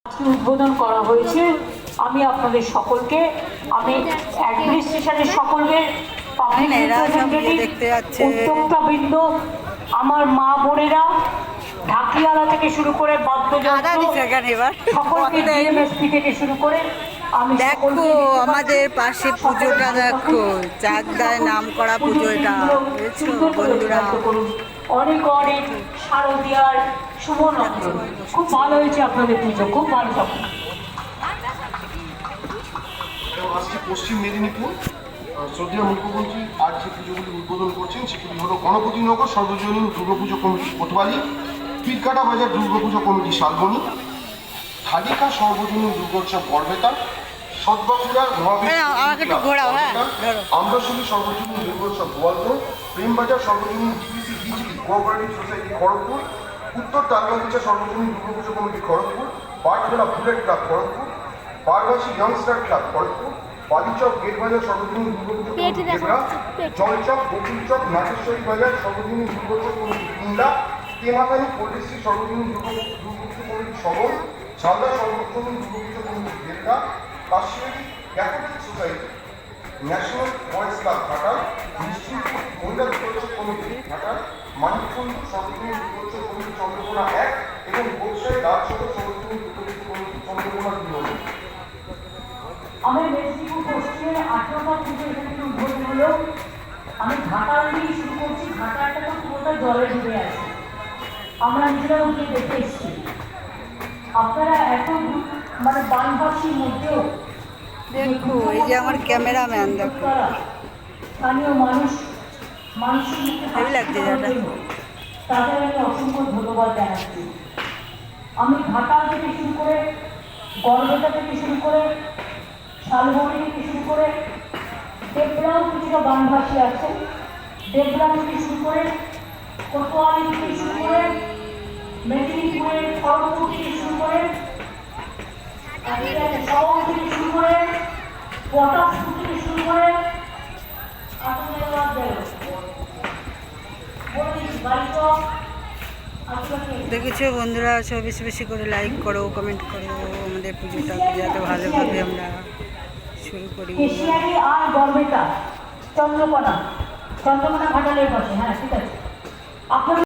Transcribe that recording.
উদ্বোধন করা হয়েছে। আমি আপনাদের সকলকে, আমি অ্যাডমিনিস্ট্রেশনের সকলকে, পাবলিক রিপ্রেজেন্টেটিভ, উদ্যোক্তাবৃন্দ, আমার মা বোনেরা, ঢাকিয়ালা থেকে শুরু করে বাদ্যযন্ত্র সকলকে, ডিএমএসপি থেকে শুরু করে আমি দেখো আমাদের পাশে পুজোটা দেখো, চাকদায় নাম করা পুজো এটা, বন্ধুরা অনেক অনেক শারদীয়ার শুভ নক্ষত্র। খুব ভালো হয়েছে আপনাদের পুজো, খুব ভালো। আসছে পশ্চিম মেদিনীপুর। শ্রদ্ধেয় মুখ্যমন্ত্রী আজ যে পুজোগুলি উদ্বোধন করছেন সেগুলি হলো গণপতিনগর সর্বজনীন দুর্গাপুজো কমিটি কোতোয়ালি, পীরকাটা বাজার দুর্গাপুজো কমিটি শালবনী, থালিকা সর্বজনীন দুর্গোৎসব গড়বেতা, সদবাপুরা আমরাশুলি সর্বজনীন দুর্গোৎসব Goalpur, Prembazar Sarbojanin DPC Bijli cooperative society Kharagpur, Uttar Talgachhicha Sarbojanin Durgapujo committee Kharagpur, Patkhola bullet club Kharagpur, Barbasi youngster club Kharagpur, Balichak Gatebazar Sarbojanin Durgapujo committee Debra, Jalchak Bakulchak Nageshwari Bazar Sarbojanin দুর্গোৎসব কমিটি কুন্ডা, তেমাথানি পল্লিশ্রী সর্বজনীন Durgapujo committee Sabal, Jhalda Sarbojanin Durgapujo committee Debra, Kashmiri Catholic society, national boys club Ghatal, Nishchitpur Mahila Durgotsav committee Ghatal, মানিককুণ্ড সর্বজনীন দুর্গোৎসব কমিটি চন্দ্রকোনা 1 এবং গোসাই রাজসদর সর্বজনীন দুর্গোৎসব কমিটি চন্দ্রকোনা 2। আমি মেদিনীপুর পশ্চিমে 18টা পুজো এখানে উদ্বোধন হলো। আমি ঘাটাল দিয়ে শুরু করছি। ঘাটালটা তো পুরোটা জলে ডুবে আছে, আমরা নিজেরাও গিয়ে দেখে এসেছি। আপনারা এত মানে বানবাসীর মধ্যেও দেখো, এই যে আমার ক্যামেরাম্যান দেখো, স্থানীয় মানুষের হেভি লাগছে যেটা। তাদের আমি অসংখ্য ধন্যবাদ জানাচ্ছি। আমি ঘাটাল থেকে শুরু করে, গড়বেতা থেকে শুরু করে, শালবনী থেকে শুরু করে, দেবরাও কিছুটা বানভাসী আছে, দেবরা থেকে শুরু করে, কোতোয়ালি থেকে শুরু করে, মেদিনীপুরের খড়গপুর থেকে শুরু করে, শহর থেকে শুরু করে, পটাশপুর থেকে শুরু করে, দেখেছো বন্ধুরা, সব বেশি বেশি করে লাইক করো, কমেন্ট করো, আমাদের পুজোটাকে যাতে ভালোভাবে আমরা শুরু করি। এশিয়ারি আর গড়বেতা চন্দ্রকোনা ঘাটালের পাশে। হ্যাঁ, ঠিক আছে। আপনার